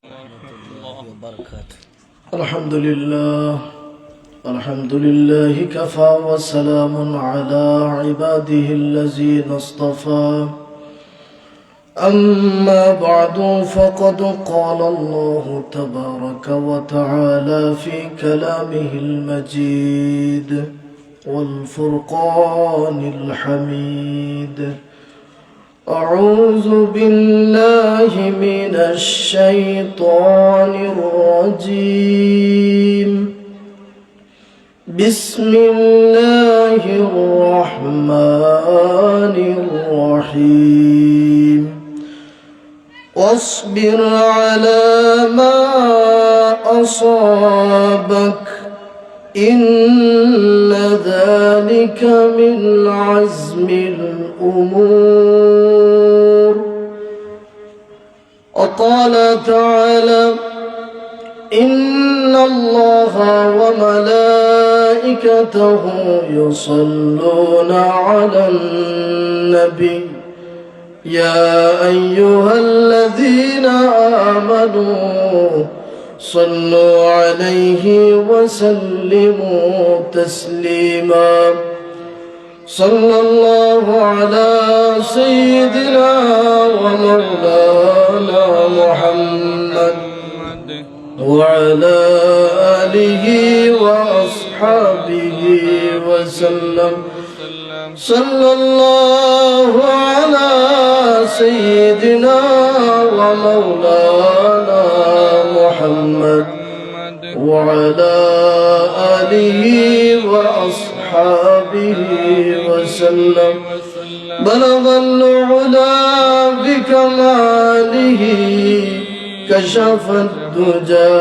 ورحمة الله وبركاته. الحمد لله كفى وسلام على عباده الذين اصطفى. أما بعد فقد قال الله تبارك وتعالى في كلامه المجيد والفرقان الحميد: أعوذ بالله من الشيطان الرجيم. بسم الله الرحمن الرحيم. واصبر على ما أصابك إن ذلك من عزم الأمور. وقال تعالى: إن الله وملائكته يصلون على النبي يا أيها الذين آمنوا صلوا عليه وسلموا تسليما. صلى الله على سيدنا ومولانا محمد وعلى آله وأصحابه وسلم. صلى الله على سيدنا ومولانا محمد وعلى آله وأصحابه وسلم. بلغ العلا بكماله كشف الدجى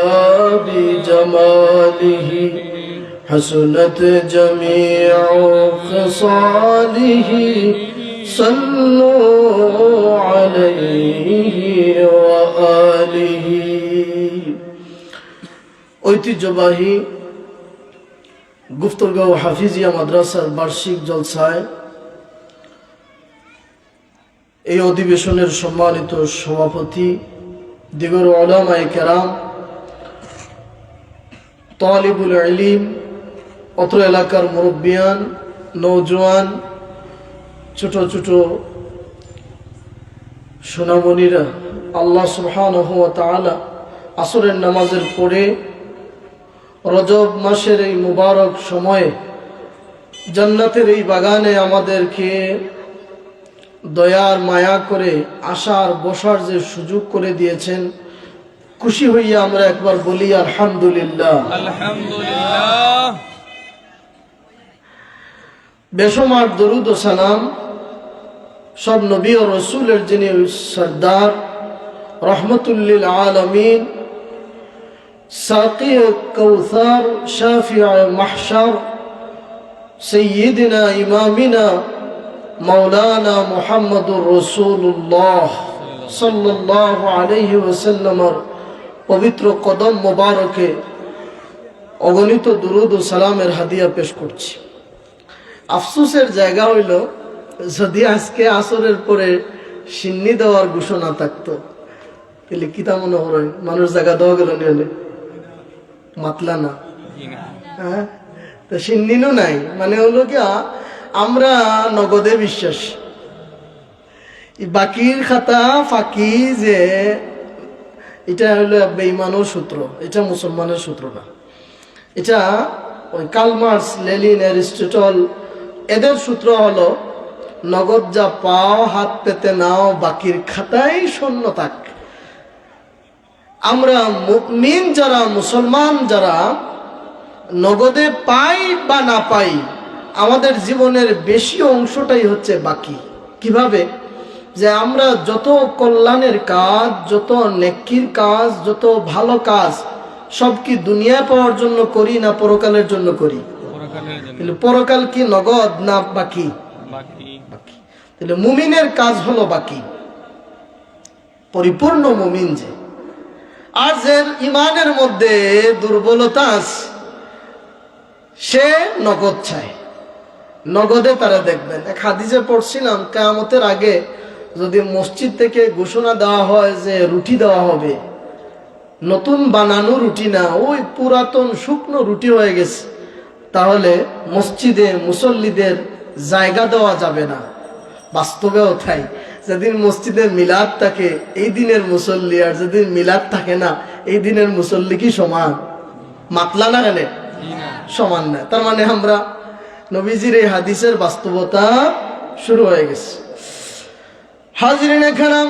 بجماله حسنت جميع خصاله. صلوا عليه وآله. ঐতিহ্যবাহী গুফতগাঁও হাফিজিয়া মাদ্রাসার বার্ষিক জলসায় এই অধিবেশনের সম্মানিত সভাপতি, দিগর উলামায়ে কেরাম, তালিবুল ইলম, অত্র এলাকার মুরব্বিয়ান, নওজোয়ান, ছোট ছোট সোনামণিরা, আল্লাহ সুবহানাহু ওয়া তাআলা আসরের নামাজের পরে রজব মাসের এই মুবারক সময়ে জান্নাতের এই বাগানে আমাদেরকে দয়ার মায়া করে আসার বসার যে সুযোগ করে দিয়েছেন, খুশি হইয়া আমরা একবার বলি আলহামদুলিল্লাহ। আলহামদুলিল্লাহ। বেশমার দরুদ ও সালাম সব নবী ও রসুলের যিনি সরদার, রহমতুল লিল আলামিন, সাকি কাউসার, শাফিআ মাহশার, সাইয়্যিদিনা ইমামিনা মাওলানা মুহাম্মদুর রাসূলুল্লাহ সাল্লাল্লাহু আলাইহি ওয়াসাল্লামের পবিত্র কদম মোবারকে অগণিত দুরুদ ও সালামের হাদিয়া পেশ করছি। আফসোসের জায়গা হইল, যদি আজকে আসরের পরে সিন্নি দেওয়ার ঘোষণা থাকতো তাহলে কিতা মনে হয় মানুষ জায়গা দেওয়া গেল নিলে মাতলা না। হ্যাঁ, তো সিন্নিনও নাই, মানে হলো কি আমরা নগদে বিশ্বাস, বাকির খাতা ফাঁকি, যে এটা হলো বেঈমানের সূত্র, এটা মুসলমানের সূত্র না। এটা ওই কার্ল মার্কস, লেনিন, অ্যারিস্টটল এদের সূত্র হলো নগদ যা পাও হাত পেতে নাও, বাকির খাতায় শূন্য থাক। আমরা মুমিন যারা, মুসলমান যারা, নগদে পাই বা না পাই, আমাদের জীবনের বেশি অংশটাই হচ্ছে বাকি। কিভাবে? যে আমরা যত কল্যাণের কাজ, যত নেকির কাজ, যত ভালো কাজ সব কি দুনিয়া পাওয়ার জন্য করি না পরকালের জন্য করি? তাহলে পরকাল কি নগদ না বাকি? বাকি। তাহলে মুমিনের কাজ হলো বাকি, পরিপূর্ণ মুমিন যে। আর যে ইমানের মধ্যে দুর্বলতা আছে সে নগদ চায়, নগদে তারা দেখবেন। এক হাদিসে পড়ছিলাম, কিয়ামতের আগে যদি মসজিদ থেকে ঘোষণা দেওয়া হয় যে রুটি দেওয়া হবে, নতুন বানানো রুটি না, ওই পুরাতন শুকনো রুটি হয়ে গেছে, তাহলে মসজিদে মুসল্লিদের জায়গা দেওয়া যাবে না। বাস্তবেও তাই, যেদিন মসজিদে মিলাদ থাকে এই দিনের মুসল্লি, আর যেদিন মিলাদ থাকে না এই দিনের মুসল্লি কি সমান? মাতলা না কেন? সমান না। তার মানে আমরা নবীজির এই হাদিসের বাস্তবতা শুরু হয়ে গেছে। হাজিরিনে কেরাম,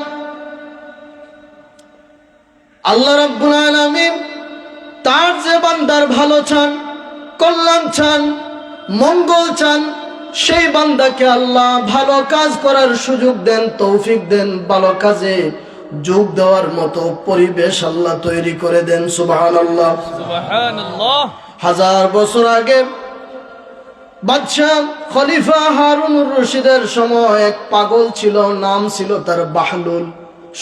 আল্লাহ রাব্বুল আলামিন তার যে বান্দার ভালো চান, কল্যাণ চান, মঙ্গল চান, সেই বান্দাকে আল্লাহ ভালো কাজ করার সুযোগ দেন, তৌফিক দেন, ভালো কাজে যোগ দেওয়ার মতো পরিবেশ আল্লাহ তৈরি করে দেন। সুবহানাল্লাহ, সুবহানাল্লাহ। হাজার বছর আগে বাদশাহ খলিফা হারুনুর রশিদের সময় এক পাগল ছিল, নাম ছিল তার বাহলুল।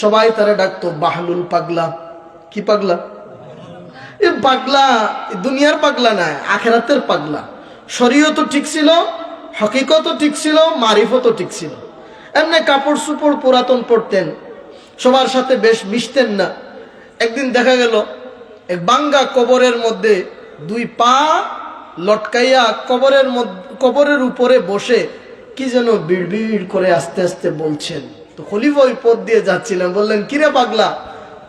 সবাই তারা ডাকতো বাহলুল পাগলা। কি পাগলা? এই পাগলা দুনিয়ার পাগলা না, আখিরাতের পাগলা। শরীয়তও ঠিক ছিল, হকিকতও ঠিক ছিল, মারিফতও ঠিক ছিল। এমনি কাপড় চোপড় পুরাতন পরতেন, সবার সাথে বেশ মিশতেন না। একদিন দেখা গেল এক বাঙ্গা কবরের মধ্যে দুই পা লটকাইয়া কবরের উপরে বসে কি যেন বিড়বিড় করে আস্তে আস্তে বলছেন। তো খলিফা ওই পথ দিয়ে যাচ্ছিলেন, বললেন, কিরে পাগলা,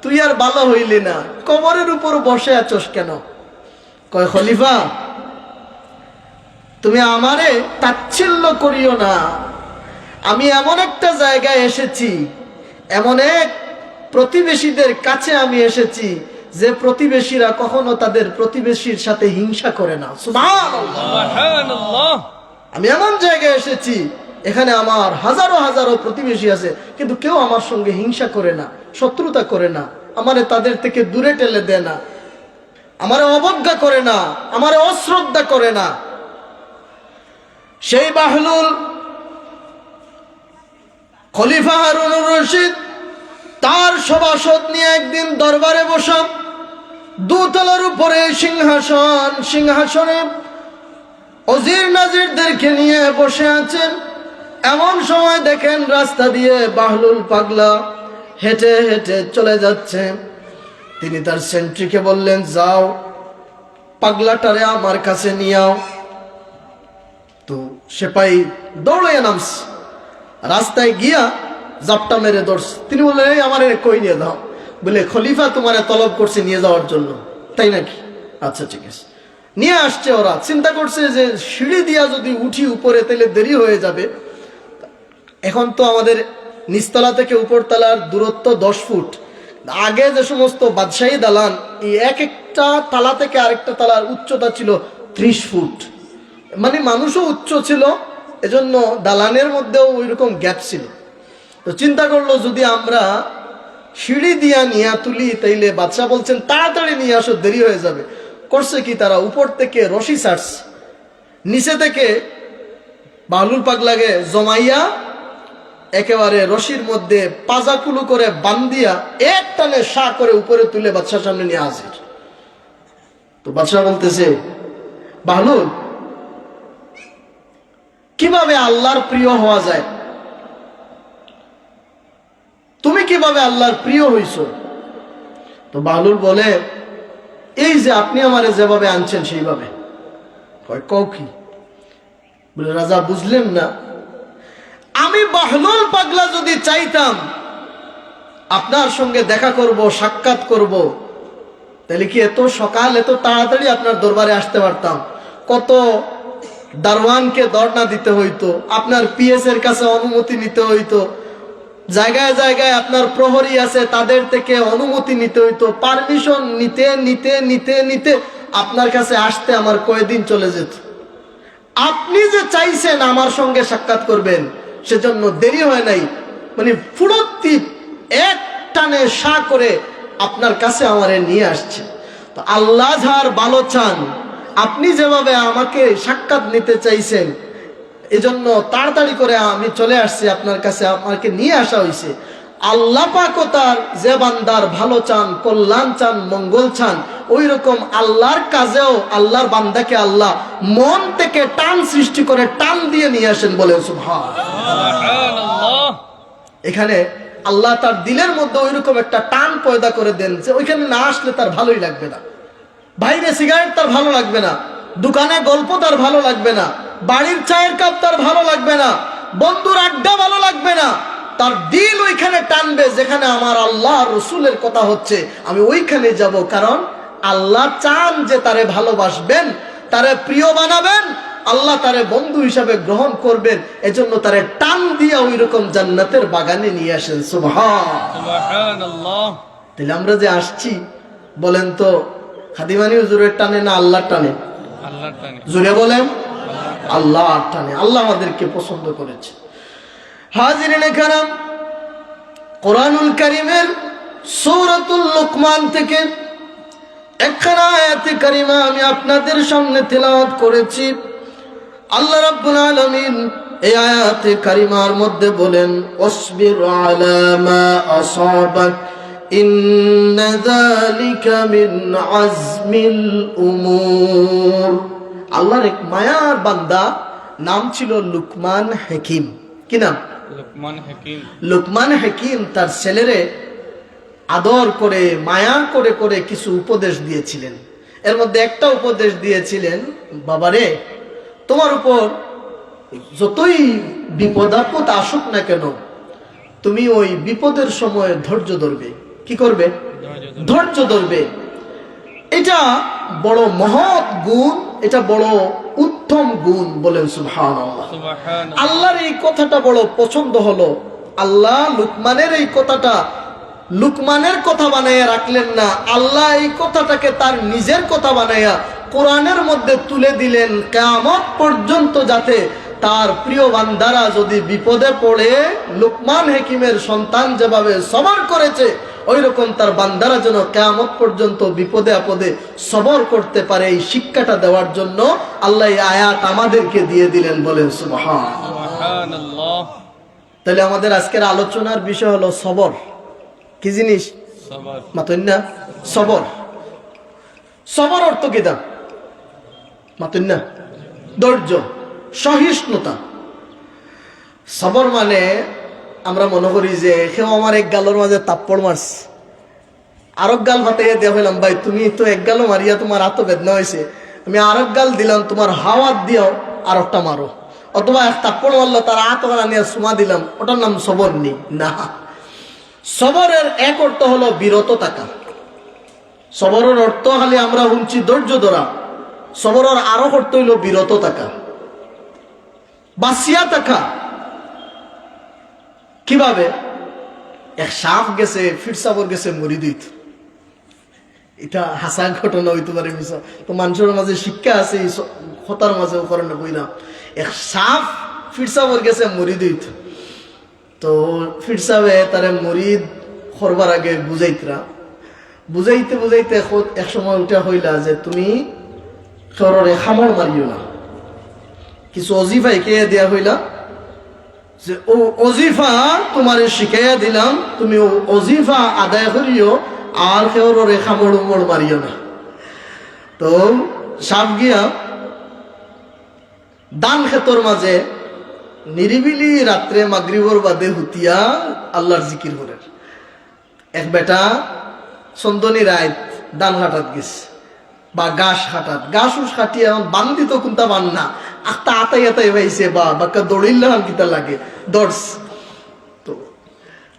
তুই আর ভালো হইলি না, কবরের উপর বসে আছোস কেন? কয়, খলিফা তুমি আমারে তাচ্ছিল্য করিও না, আমি এমন একটা জায়গায় এসেছি, এমন এক প্রতিবেশীদের কাছে আমি এসেছি যে প্রতিবেশীরা কখনো তাদের প্রতিবেশীর সাথে হিংসা করে না। সুবহানাল্লাহ। আমি এমন জায়গায় এসেছি, এখানে আমার হাজারো হাজারো প্রতিবেশী আছে, কিন্তু কেউ আমার সঙ্গে হিংসা করে না, শত্রুতা করে না, আমারে তাদের থেকে দূরে ঠেলে দেয় না, আমারে অবজ্ঞা করে না, আমারে অশ্রদ্ধা করে না। সেই বাহলুল খলিফা হারুনুর রশিদ তার সভাসদ নিয়ে একদিন দরবারে বসা, দোতলার উপরে সিংহাসন, সিংহাসনে ওজির নাজিরদেরকে নিয়ে বসে আছেন। এমন সময় দেখেন রাস্তা দিয়ে বাহলুল পাগলা হেঁটে হেঁটে চলে যাচ্ছে। তিনি তার সেন্ট্রিকে বললেন, যাও পাগলাটারে আমার কাছে নিয়ে আও। তো সেপাই দৌড়ে নামছে, রাস্তায় গিয়া জাপটা মেরে দৌড়ছে। তিনি বললেন, এই আমার কই নিয়ে দাও। বলে, খলিফা তোমারে তলব করছে নিয়ে যাওয়ার জন্য। তাই নাকি? আচ্ছা ঠিক আছে, নিয়ে আসছে। ওরা চিন্তা করছে যে সিঁড়ি দিয়া যদি উঠি উপরে তাহলে দেরি হয়ে যাবে। এখন তো আমাদের নিচতলা থেকে উপরতলার দূরত্ব 10 ফুট। আগে যে সমস্ত বাদশাহী দালান, এই এক একটা তালা থেকে আরেকটা তালার উচ্চতা ছিল 30 ফুট, মানে মানুষও উচ্চ ছিল, এজন্য দালানের মধ্যেও ওই রকম গ্যাপ ছিল। তো চিন্তা করলো, যদি আমরা সিঁড়ি দিয়া নিয়ে তুলি তাইলে, বাদশাহ বলছেন তাড়াতাড়ি নিয়ে আসো, দেরি হয়ে যাবে। করছে কি, তারা উপর থেকে রশি ছাড়ছে, নিচে থেকে বাহলুল পাগলাকে জমাইয়া একেবারে রশির মধ্যে পাজাকুলু করে বান্ধিয়া এক টানে সা করে উপরে তুলে বাদশার সামনে নিয়ে হাজির। তো বাদশাহ বলতেছে, বাহলুল, কিভাবে আল্লাহর প্রিয় হওয়া যায়? তুমি কিভাবে আল্লাহর প্রিয় হইছো? তো বাহলুল বলে, এই যে আপনি আমারে যেভাবে আনছেন সেইভাবে। কয়, কও কি? বলে, রাজা বুঝলেন না, আমি বাহলুল পাগলা যদি চাইতাম আপনার সঙ্গে দেখা করব, সাক্ষাৎ করব, তাহলে কি এত সকাল এত তাড়াতাড়ি আপনার দরবারে আসতে পারতাম? কত দারওয়ানকে দরনা দিতে হইতো, আপনার পিএস এর কাছে অনুমতি নিতে হইতো, জায়গায় জায়গায় আপনার প্রহরী আছে তাদের থেকে অনুমতি নিতে হইতো, পারমিশন নিতে নিতে নিতে নিতে আপনার কাছে আসতে আমার কয়েকদিন চলে যেত। আপনি যে চাইছেন আমার সঙ্গে সাক্ষাৎ করবেন, সেজন্য দেরি হয় নাই, মানে ফুরতি এক টানে সা করে আপনার কাছে আমারে নিয়ে আসছে। তো আল্লাহ যার ভালো চান, আপনি যেভাবে আমাকে সাক্ষাৎ নিতে চাইছেন, এজন্য তাড়াতাড়ি করে আমি চলে আসছি আপনার কাছে, আমাকে নিয়ে আসা হয়েছে। আল্লাহ পাকও তার যে বান্দার ভালো চান, কল্যাণ চান, মঙ্গল চান, ওই রকম আল্লাহর কাজেও আল্লাহর বান্দাকে আল্লাহ মন থেকে টান সৃষ্টি করে টান দিয়ে নিয়ে আসেন। বলে সুবহানাল্লাহ। এখানে আল্লাহ তার দিলের মধ্যে ওইরকম একটা টান পয়দা করে দেন যে ওইখানে না আসলে তার ভালোই লাগবে না, বাইরে সিগারেট তার ভালো লাগবে না, দোকানে গল্প তার ভালো লাগবে না, বাড়ির চায়ের কাপ তার ভালো লাগবে না, বন্ধুর আড্ডা ভালো লাগবে না। তার দিল ওইখানে টানবে যেখানে আমার আল্লাহ রসুলের কথা হচ্ছে, আমি ওইখানে যাব। কারণ আল্লাহ চান যে তারে ভালোবাসবেন, তারে প্রিয় বানাবেন, আল্লাহ তারে বন্ধু হিসাবে গ্রহণ করবেন। এজন্য তারে টান দিয়া ওই রকম জান্নাতের বাগানে নিয়ে আসেন। সুবহানাল্লাহ। তাহলে আমরা যে আসছি বলেন তো খাদিমানি হুজুরের টানে না আল্লাহর টানে? আল্লাহর টানে। জুড়ে বলেন আল্লাহর টানে। আল্লাহ আমাদেরকে পছন্দ করেছে। হাজিরিনে কারাম, কোরআনুল কারীমের সূরাতুল লুকমান থেকে একখানা আয়াতে কারিমা আমি আপনাদের সামনে তেলাওয়াত করেছি। আল্লাহ রাব্বুল আলামিন এই আয়াতে কারিমার মধ্যে বলেন, ওয়াসবির আলা মা আসাবাক ইন্না যালিকা মিন আজমিল উমুর। আল্লাহর এক মায়ার বান্দা, নাম ছিল লুকমান হাকিম। কি নাম? লুকমান হাকিম। লুকমান হাকিম তার ছেলেরে আদর করে মায়া করে করে কিছু উপদেশ দিয়েছিলেন। এর মধ্যে একটা উপদেশ দিয়েছিলেন, বাবারে তোমার উপর যতই বিপদ আপদ আসুক না কেন, তুমি ওই বিপদের সময় ধৈর্য ধরবে। কি করবে? ধৈর্য ধরবে। এটা বড় মহৎ গুণ, এটা বড় উত্তম গুণ। বলেন সুবহানাল্লাহ। আল্লাহর এই কথাটা বড় পছন্দ হলো। আল্লাহ লুকমানের এই কথাটা লুকমানের কথা বানাইয়া রাখলেন না, আল্লাহ এই কথাটাকে তার নিজের কথা বানাইয়া কোরআনের মধ্যে তুলে দিলেন, কিয়ামত পর্যন্ত যাতে তার প্রিয় বান্দারা যদি বিপদে পড়ে লুকমান হাকিমের সন্তান যেভাবে সবর করেছে, ওই রকম তার বান্দারা যেন কিয়ামত পর্যন্ত বিপদে আপদে সবর করতে পারে, এই শিক্ষাটা দেওয়ার জন্য আল্লাহ এই আয়াত আমাদেরকে দিয়ে দিলেন। বলেন সুবহানাল্লাহ। তাহলে আমাদের আজকের আলোচনার বিষয় হলো সবর। কি জিনিস? সবর। মাতুন না? সবর। সবর অর্থ কি? দা মাতুন না? ধৈর্য, সহিষ্ণুতা। সবর মানে আমরা মনে করি যে কেউ আমার এক গালের মাঝে তাপ্পড় মারছে, আরেক গাল ফাটাইয়া দেওয়া হইলাম, ভাই তুমি তো এক গালও মারিয়া তোমার এত বেদনা হয়েছে, আমি আরেক গাল দিলাম, তোমার হাওয়াত দিও আর একটা মারো। অথবা এক তাপ্পড় মারলো, তার আতগালা নিয়ে সুমা দিলাম, ওটার নাম সবর নেই না। সবরের এক অর্থ হলো বিরত থাকা। সবরের অর্থ খালি আমরা শুনছি ধৈর্য ধরা, সবরের আরো অর্থ হইল বিরত থাকা, বাঁচিয়া থাকা। কিভাবে? এক সাপ গেছে, ফিরসাবর গেছে মরি দিত। এটা হাসা ঘটনা হইতে পারে, মিশা তো মানুষের মাঝে শিক্ষা আছে, এই কথার মাঝে করেন না বই না। এক সাপ ফিরসাবর গেছে মরি দিত। তো ফিরসাবে তারে মরিদ করবার আগে বুঝাইতরা, বুঝাইতে বুঝাইতে এক সময় উঠা হইলা যে তুমি শররে খামড় মারিও না। কিছু অজিফাই কে দেয়া হইলা যে ও অজিফা তোমারে শিখাইয়া দিলাম, তুমি ও অজিফা আদায় করিও, আর শররে খামড় উমড় মারিও না। তো সাপ গিয়া দান ক্ষেতর মাঝে নিরিবিলি রাত্রে মাগরিবর বাদে হুতিয়া আল্লাহর জিকির করে। এক বেটা চন্দনী রায় দান হাটাত গেছে বা গাছ হাটাত, গাছ উস কাটি এখন বান্ধি তো কোনটা বান না, আখটা আতাই আতাই ভাইছে বা বাক্কা দৌড়িল্লা কিতা লাগে দৌড়স। তো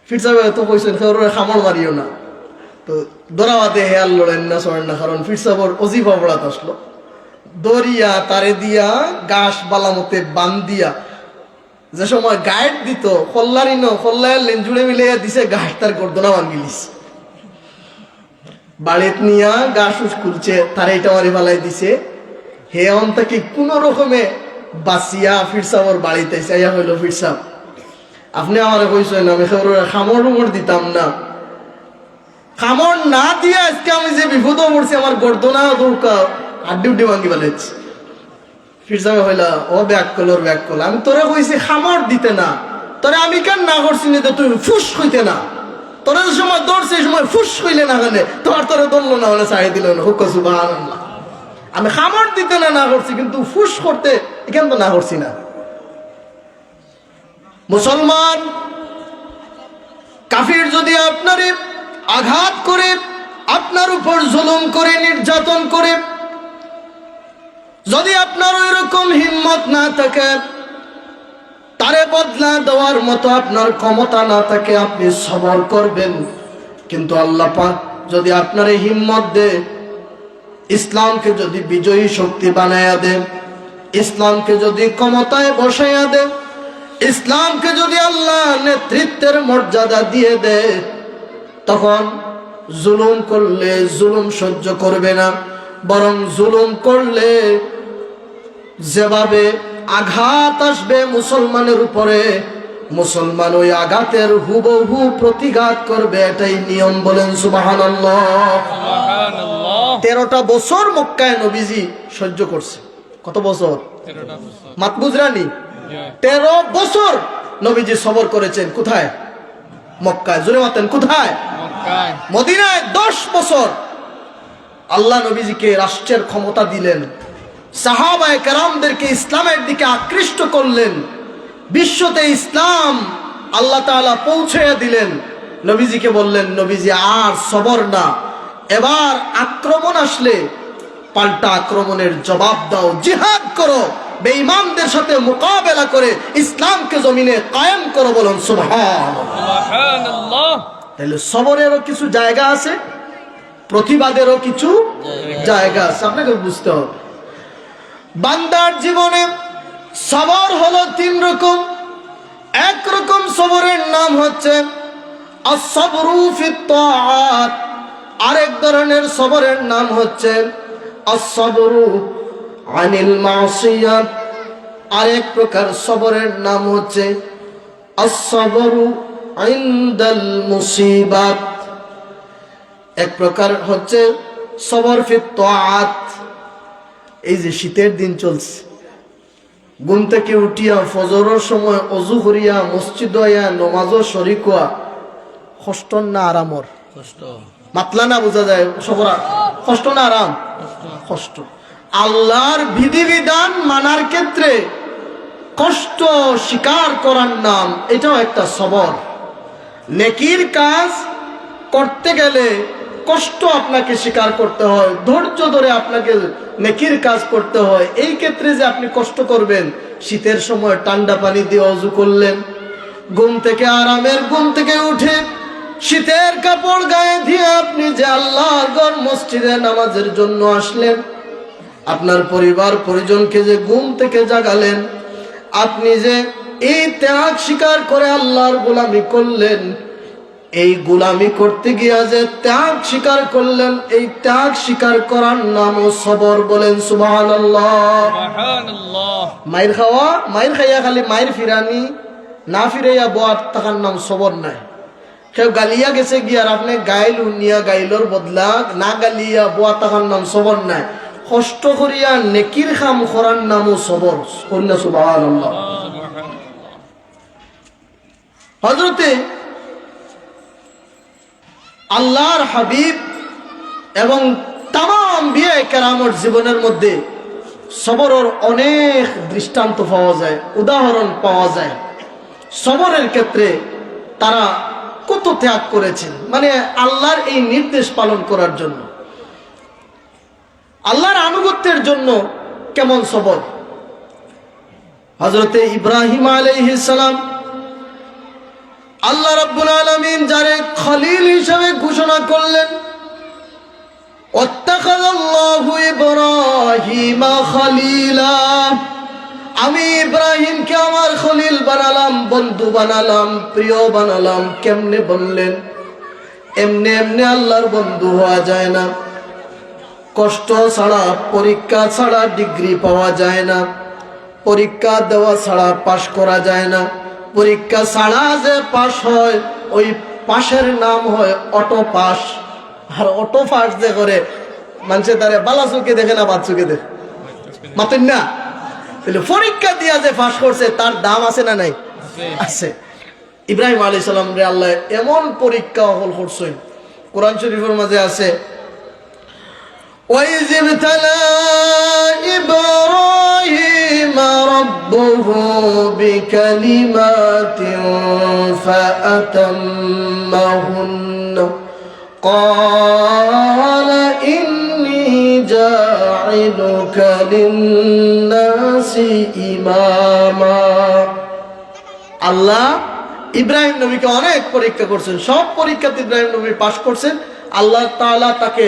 ফিরসাবে তো কইছেন খামড় মারিও না। তো দৌড়াওয়াতে হেয়াল লড়েন না চড়েন না, কারণ ফিরসাবর অজিফা পড়াতে আসলো। দরিয়া তারে দিয়া গাছ বালামতে বান্ধিয়া যে সময় গাইড দিত কল্লারি কল্লায় লেঞ্জুড়ে মিলে দিছে, গাছ তার গর্দনা বাঙ্গিলিস বাড়িত নিয়া গাছ উস খুলছে, তার এটা মারি ফালাই দিছে। হে অন তাকে কোন রকমে বাঁচিয়া ফিরসাবর বাড়িতে চাইয়া হইল, ফিরসাব আপনি আমার কইছেন আমি খামড় উমড় দিতাম না, খামড় না দিয়া আজকে আমি যে বিপদ পড়ছি, আমার গর্দনা দৌড়কা হাড্ডি উড্ডি ভাঙ্গি ফেলেছি। ফিরসাবে হইলা ও ব্যাক কলর ব্যাক কল, আমি তোরে কইছি খামড় দিতে না, তোরে আমি কেন না করছি না, তুই ফুস হইতে না, তোরা যে সময় দৌড়ছে এই সময় ফুস হইলে না, কেন তোমার তোরে দৌড়লো না, হলে চাই দিল না। হুক সুবহানাল্লাহ। আমি খামড় দিতে না করছি, কিন্তু ফুস করতে এখান তো না করছি না। মুসলমান কাফির যদি আপনারে আঘাত করে, আপনার উপর জুলুম করে, নির্যাতন করে, যদি আপনার ওই রকম হিম্মত না থাকে, তারে বদলা দেওয়ার মতো আপনার ক্ষমতা না থাকে, আপনি সবর করবেন। কিন্তু আল্লাহ পাক যদি আপনার হিম্মত দে, ইসলামকে যদি বিজয়ী শক্তি বানায়া দে, ইসলামকে যদি ক্ষমতায় বসাইয়া দে, ইসলামকে যদি আল্লাহ নেতৃত্বের মর্যাদা দিয়ে দে, তখন জুলুম করলে জুলুম সহ্য করবে না, বরং জুলুম করলে যেভাবে আঘাত আসবে মুসলমানের উপরে, মুসলমান ওই আঘাতের হুবহু প্রতিঘাত করবে। এটাই নিয়ম। বলেন সুবহানাল্লাহ। সুবহানাল্লাহ। 13টা বছর মক্কায় নবীজি সহ্য করছে। কত বছর? 13টা বছর। মাত বুঝরানি? জি। 13 বছর নবীজি সবর করেছেন। কোথায়? মক্কায়। জোরে মাতেন, কোথায়? মক্কায়। মদিনায় 10 বছর আল্লাহ নবীজিকে রাষ্ট্রের ক্ষমতা দিলেন, সাহাবায়ে কেরামদেরকে ইসলামের দিকে আকৃষ্ট করলেন, বিশ্বতে ইসলাম আল্লাহ তাআলা পৌঁছে দিলেন। নবীজিকে বললেন, নবীজি আর সবর না, এবার আক্রমণ আসলে পাল্টা আক্রমণের জবাব দাও, জিহাদ করো, বেঈমানদের সাথে মোকাবেলা করে ইসলামকে জমিনে কায়েম করো। বলুন সুবহানাল্লাহ। সুবহানাল্লাহ। তাহলে সবরেরও কিছু জায়গা আছে, প্রতিবাদেরও কিছু জায়গা আছে, আপনাকে বুঝতে হবে। বান্দার জীবনে সবর হলো 3 রকম। এক রকম সবরের নাম হচ্ছে আস-সাবরু ফিত তাআত, আরেক ধরনের সবরের নাম হচ্ছে আস-সাবরু আনিল মাসিয়াত, আরেক প্রকার সবরের নাম হচ্ছে আস-সাবরু ইনদাল মুসিবাত। এক প্রকার হচ্ছে সবর ফিত তাআত। এই যে শীতের দিন চলছে, ঘুম থেকে উঠিয়া ফজরের সময় অজু করিয়া মসজিদ হইয়া নমাজও শরীক হওয়া কষ্ট না আরামর? কষ্ট। মাতলা না বোঝা যায়? সবর কষ্ট না আরাম? কষ্ট। আল্লাহর বিধিবিধান মানার ক্ষেত্রে কষ্ট স্বীকার করার নাম, এটাও একটা সবর। নেকির কাজ করতে গেলে কষ্ট আপনাকে স্বীকার করতে হয়, ধৈর্য ধরে আপনাকে নেকির কাজ করতে হয়। এই ক্ষেত্রে যে আপনি কষ্ট করবেন, শীতের সময় ঠান্ডা পানি দিয়ে ওযু করলেন, ঘুম থেকে আরামের ঘুম থেকে উঠে শীতের কাপড় গায়ে দিয়ে আপনি যে আল্লাহর ঘর মসজিদে নামাজের জন্য আসলেন, আপনার পরিবার পরিজনকে যে ঘুম থেকে জাগালেন, আপনি যে এই ত্যাগ স্বীকার করে আল্লাহর গোলামি করলেন, এই গোলামি করতে গিয়া যে ত্যাগ স্বীকার করলেন, এই ত্যাগ স্বীকার করার নামও সবর। বলেন সুবহানাল্লাহ। সুবহানাল্লাহ। মাইর খাওয়া, মাইর খাইয়া খালি মাইর ফিরানি, না ফিরাইয়া বোয়ার তাকার নাম সবর নাই। কেউ গালিয়া গেছে গিয়ার আপনি গাইল উনিয়া গাইলর বদলা না গালিয়া বোয়া তাকার নাম সবর নাই। কষ্ট করিয়া নেকির কাম করার নামও সবর। কন্যা সুবহানাল্লাহ। হযরতে আল্লাহর হাবিব এবং তাম বিয়ে কেরামর জীবনের মধ্যে সবরের অনেক দৃষ্টান্ত পাওয়া যায়, উদাহরণ পাওয়া যায়। সবরের ক্ষেত্রে তারা কত ত্যাগ করেছেন, মানে আল্লাহর এই নির্দেশ পালন করার জন্য, আল্লাহর আনুগত্যের জন্য কেমন সবর। হযরতে ইব্রাহিম আলাইহিস সালাম, আল্লাহ রাব্বুল আলামিন যারে খলিল হিসেবে ঘোষণা করলেন, ওয়াত্তাখাযাল্লাহু ইব্রাহিমা খলিলা, আমি ইব্রাহিমকে আমার খলিল বানালাম, বন্ধু বানালাম, প্রিয় বানালাম। কেমনে বললেন? এমনি এমনি আল্লাহর বন্ধু হওয়া যায় না। কষ্ট ছাড়া, পরীক্ষা ছাড়া ডিগ্রি পাওয়া যায় না, পরীক্ষা দেওয়া ছাড়া পাশ করা যায় না। পরীক্ষা ছাড়া যে পাশ হয়, ওই পাশের নাম হয় অটো পাস। আর অটো পাস যে করে মানুষে তারে বালা চোখে দেখে না, বাদ চোখে দেখে, মাতেন না? পরীক্ষা দিয়া যে পাশ করছে তার দাম আছে না নাই? আছে। ইব্রাহিম আলাইহিস সালাম রে আল্লাহ এমন পরীক্ষা হল করছেন, কোরআন শরীফের মাঝে আছে, ওয়াইজ ইবতালা ইব্রাহিম ربه بكلمات فأتمهن قال إني جاعلك للناس إماما আল্লাহ ইব্রাহিম নবীকে অনেক পরীক্ষা করছেন, সব পরীক্ষাতে ইব্রাহিম নবী পাশ করছেন। আল্লাহ তাআলা তাকে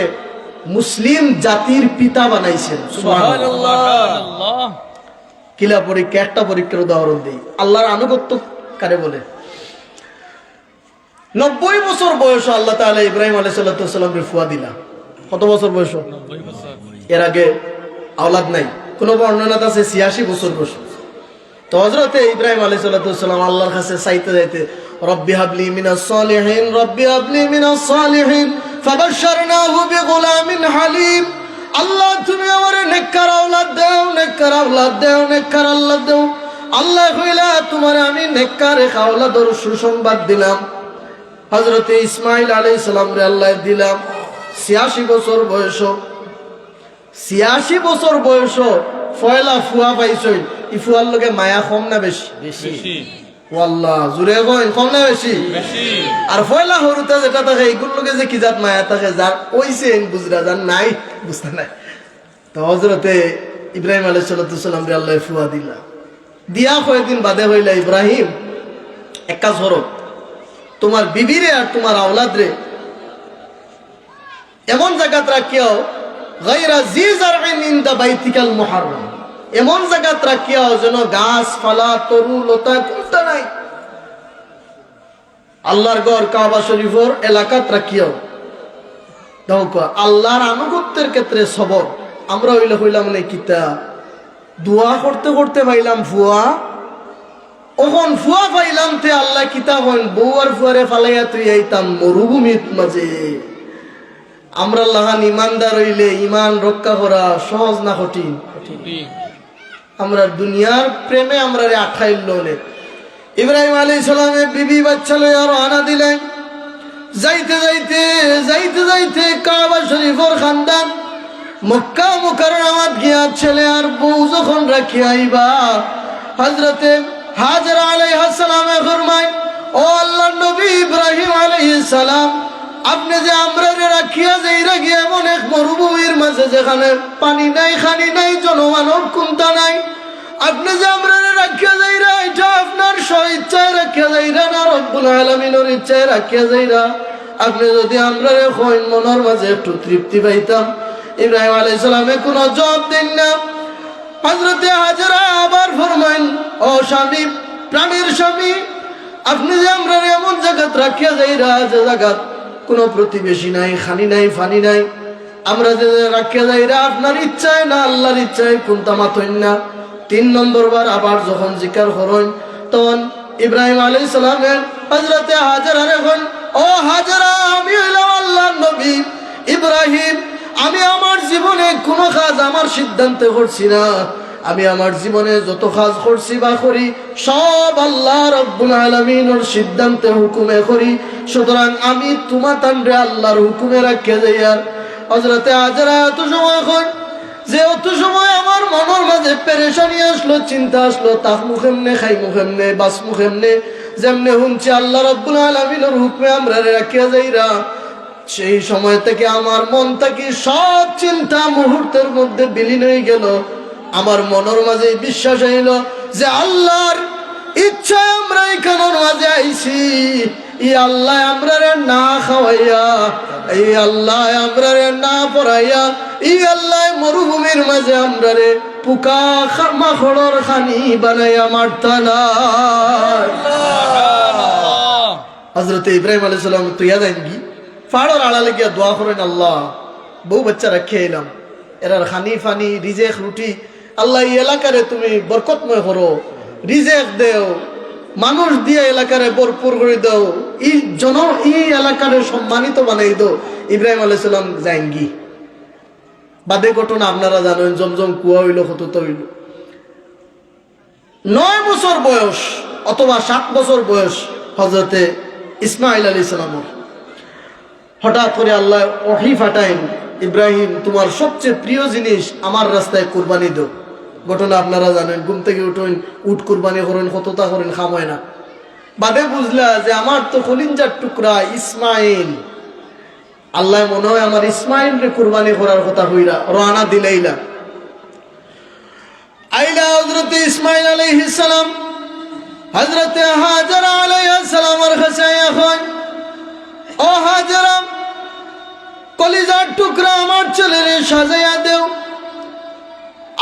মুসলিম জাতির পিতা বানাইছেন। সুবহানাল্লাহ। কিলা পরীক্ষা, একটা পরীক্ষার উদাহরণ দিই। আল্লাহর আনুগত্য কারে বলে? 90 বছর বয়স আল্লাহ তাআলা ইব্রাহিম আলাইহিস সালামের ফুয়া দিলা। কত বছর বয়স? 90 বছর। এর আগে আওলাদ নাই। কোন বর্ণনাতে আছে 86 বছর বয়স। তো হযরতে ইব্রাহিম আলাইহিস সালাম আল্লাহর কাছে চাইতে যাইতে, রব্বি হাবলি মিনাস সালিহিন, রব্বি হাবলি মিনাস সালিহিন, ফাবাশশারনাহু বিগুলামিন হালিম। আল্লাহ তুমি আমারে নেককার আওলাদ দাও, নেককার আওলাদ দাও, নেককার আওলাদ দাও। আল্লাহ কইলা তোমারে আমি নেককার এক আওলাদের সুসংবাদ দিলাম। হযরতে ইসমাঈল আলাইহিস সালাম রে আল্লাহ দিলাম 86 বছর বয়স। 86 বছর বয়স ফয়লা ফুয়া পাইছই। ই ফুয়ার লগে মায়া কম না বেশি? বেশি। ওয়াল্লাহ জুরে কই, কম না বেশি? বেশি। আর ফয়লা হরুতা যেটা থাকে এগুলোর লগে যে কি জাত মায়া থাকে, যার ওইছে বুঝরা, যার নাই বুঝতে নাই। তো হযরতে ইব্রাহিম আলাইহিস সালাম রে আল্লাহ ফুয়া দিলা। দিয়া কয়েকদিন বাদে হইলা, ইব্রাহিম এক কাজ করো, তোমার বিবিরে আর তোমার আওলাদ রে এমন জায়গাত রাখিও, গায়রা জি জারইন ইনদা বাইতিকাল মুহাররম, এমন জায়গাত রাখিও যেন গাছ পালা তরু লতা কোনটা নাই। আল্লাহর ঘর কাবা শরীফের এলাকাত রাখিও। দেখো আল্লাহর আনুগত্যের ক্ষেত্রে সবর। আমরা হইলাম না কিতা দোয়া করতে করতে পাইলাম ফুয়া, ওখন ফুয়া পাইলাম তে আল্লাহ কিতা হন বউ আর ফুয়ারে ফালাইয়া তুই আইতাম মরুভূমির মাঝে। আমরা লাহান ইমানদার হইলে ইমান রক্ষা করা সহজ না কঠিন? আমরা দুনিয়ার প্রেমে আমরা আঠাইল নে। ইব্রাহিম আলাইহিস সালামের বিবি বাচ্চা লইয়া রওনা দিলেন। যাইতে যাইতে যাইতে যাইতে কাবা শরীফের খানদান মক্কা মুকাররমাত গিয়া ছেলে আর বউ যখন রাখিয়া আইবা, হযরতে হাজরা আলাইহিস সালামে ফরমায়, ও আল্লাহর নবী ইব্রাহিম আলাইহিস সালাম, আপনি যে আমরারে রাখিয়া যাইরা গিয়া এমন এক মরুভূমির মাঝে যেখানে পানি নাই, খানি নাই, জনমানব কোনটা নাই, আপনি যে আমরারে রাখিয়া যাইরা এটা আপনার স্বইচ্ছায় রাখিয়া যাইরা না রব্বুল আলামিনের ইচ্ছায় রাখিয়া যাইরা? আপনি যদি আমরারে কইন মনের মাঝে একটু তৃপ্তি পাইতাম। ইব্রাহিম আলাইহিস সালামে কোনো জবাব দেন না। হযরতে হাজরা আবার ফরমাইন, ও স্বামী, প্রাণীর স্বামী, আপনি যে আমরারে এমন জায়গাত রাখিয়া যাইরা যে জায়গাত কোনো প্রতিবেশী নাই, খানি নাই, ফানি নাই, আমরা যে রাখিয়া যাইরা আপনার ইচ্ছায় না আল্লাহর ইচ্ছায় কোনটা মাতইন না। 3 নম্বর বার আবার যখন জিকির করেন তখন ইব্রাহিম আলাইহিস সালামের হযরতে হাজরা রে কইন, ও হাজরা, আমি হইলাম আল্লাহর নবী ইব্রাহিম, আমি আমার জীবনে কোনো কাজ আমার সিদ্ধান্তে করছি না। আমি আমার জীবনে যত কাজ করছি বা করি সব আল্লাহ রাব্বুল আলামিনের সিদ্ধান্তে হুকুমে করি। সুতরাং আমি তোমাতানরে আল্লাহর হুকুমে রাখিয়া যাই। আর হযরতে হাজরা এত সময় কই যে অত সময় আমার মনের মাঝে পেরেশানি আসলো, চিন্তা আসলো, তাকমু কেমনে, খাইমু কেমনে, বাসমু কেমনে, যেমনে হুনছি আল্লাহ রাব্বুল আলামিনের হুকুমে আমরা রাখিয়া যাইরা। সেই সময় থেকে আমার মন থেকে সব চিন্তা মুহূর্তের মধ্যে বিলীন হয়ে গেল। আমার মনের মাঝে বিশ্বাস হইল যে আল্লাহর ইচ্ছায় আমরা এখানের মাঝে আইছি। এই আল্লাহ আমরারে না খাওয়াইয়া, এই আল্লাহ আমরারে না পড়াইয়া, এই আল্লাহ মরুভূমির মাঝে আমরারে পোকা মাখড়র খানি বানাইয়া মারতা না। হযরতে ইব্রাহিম আলাইহিস সালাম তুইয়া দেন কি ফাড়র আড়ালে গিয়া দোয়া করেন, আল্লাহ বউ বাচ্চা রাখে এলাম, এরার খানি ফানি রিজেক রুটি আল্লাহ এই এলাকারে তুমি বরকতময় করো, রিজেক দেও, মানুষ দিয়ে এলাকারে ভরপুর করে দাও, এই এলাকারে সম্মানিত বানাই দাও। ইব্রাহিম আলাইহিস সালাম যাইঙ্গি বাদে ঘটনা আপনারা জানেন, জমজম কুয়া হইল, কত হইল। 9 বছর বয়স অথবা 7 বছর বয়স হযরতে ইসমাঈল আলাইহিস সালামের। হঠাৎ করে আল্লাহ ওহী পাঠাইন, ইব্রাহিম তোমার সবচেয়ে প্রিয় জিনিস আমার রাস্তায় কুরবানি দাও। ঘটনা আপনারা জানেন, ঘুম থেকে উঠেন, উট কুরবানি করেন, কতটা করেন, খাম হয় না। বাদে বুঝলা যে আমার তো কলিঞ্জার টুকরা ইসমাইল, আল্লাহ মনে হয় আমার ইসমাইল রে কুরবানি করার কথা হইরা রওনা দিলাইলা। আইলা হযরত ইসমাইল আলাইহিস সালাম হযরত হাজরা আলাইহিস সালামের কাছে এখন, ও হাজরা, কলিজার টুকরা আমার ছেলেরে সাজাইয়া দেও,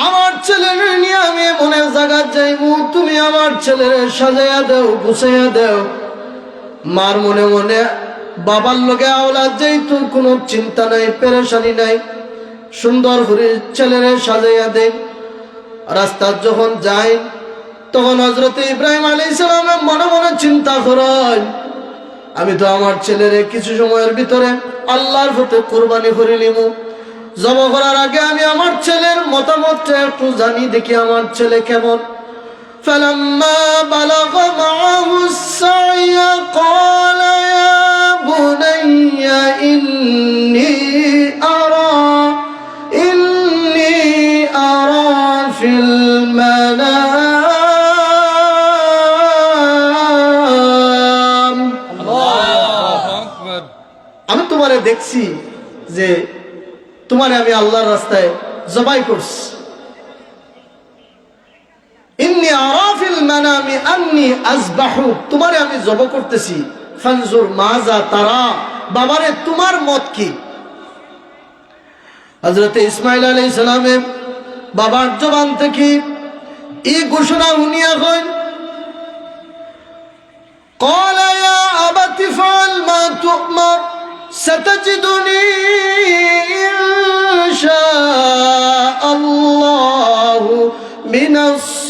আমার ছেলের নিয়ে আমি মনে জায়গা যাইমু, তুমি আমার ছেলেরে সাজাইয়া দেও, গুছাইয়া দেও। মার মনে মনে বাবার লগে আওলাদ যেহেতু কোনো চিন্তা নাই, পেরেশানি নাই, সুন্দর করে ছেলেরে সাজাইয়া দেয়। রাস্তা যখন যায় তখন হযরত ইব্রাহিম আলাইহিস সালাম মনে মনে চিন্তা করেন, আমি তো আমার ছেলেরে কিছু সময়ের ভিতরে আল্লাহর পথে কুরবানি করে নিব। জব করার আগে আমি আমার ছেলের মতামতটা একটু জানি, দেখি আমার ছেলে কেমন। فلما بلغ معه السعي قال يا بني إني أرى في المنام আমি তোমারে দেখছি যে তোমারে আমি আল্লাহর রাস্তায় জবাই করছি। ইন্নী আরা ফিল মানামি আন্নী আযবাহু, তোমারে আমি জব করতেছি। ফানজুর মাজা তারা, বাবারে তোমার মত কি? হযরত ইসমাইল আলাইহিস সালামের বাবার জবান থেকে এই ঘোষণা শুনিয়া কইন, قال يا أبت افعل ما تؤمر ستجدني إن شاء الله من الصابرين।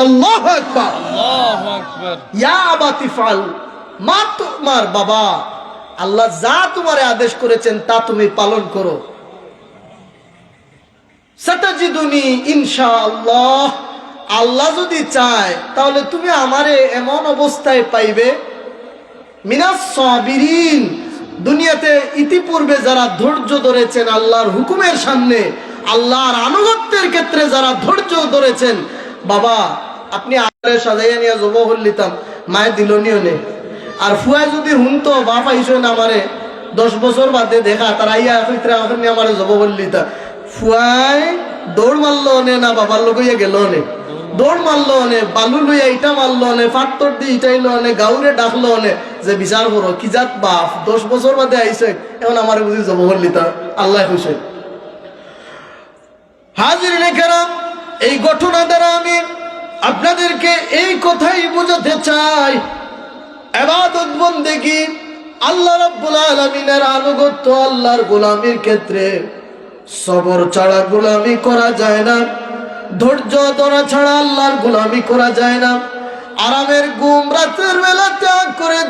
الله أكبر الله أكبر। يا أبت افعل ما تؤمر, বাবা আল্লাহ যা তোমারে আদেশ করেছেন তা তুমি পালন করো। সাতাজিদুনি ইনশাআল্লাহ, আল্লাহ যদি চায় তাহলে তুমি আমারে এমন অবস্থায় পাইবে, মিনাস সাবিরিন, দুনিয়াতে ইতিপূর্বে যারা ধৈর্য ধরেছেন আল্লাহর হুকুমের সামনে, আল্লাহর আনুগত্যের ক্ষেত্রে যারা ধৈর্য ধরেছেন, বাবা আপনি আল্লাহর সাজাইয়া নিয়ে জব হল্লিতাম, মায়ের দিল নিও নে। আর ফুয়ায় যদি হুনতো বাপ আইসো না আমারে 10 বছর বাদে দেখা, তারা ইয়া এখন আমারে জব হল্লিতা, ফুয়ায় দৌড় মারলো নে না বাবার লোক ইয়া গেল নে, দৌড় মারলো নে, বালু লইয়া ইটা মারলো নে, ফাটতর দিয়ে ইটাইলো নে, গাউরে ডাকলো নে, যে বিচার করো কি জাত বাপ 10 বছর বাদে আইসে, এখন আমার বুঝি জব হল্লিতা, আল্লাহ খুশি। হাজিরিনে কেরাম, এই ঘটনা দ্বারা আমি আপনাদেরকে এই কথাই বোঝাতে চাই, ইবাদত বন্দেগী, আল্লাহ রাব্বুল আলামিনের আনুগত্য, আল্লাহর গোলামির ক্ষেত্রে সবর ছাড়া গোলামি করা যায় না, ধৈর্য ধরা ছাড়া আল্লাহর গোলামি করা যায় না। আরামের ঘুম রাতের বেলা ত্যাগ করে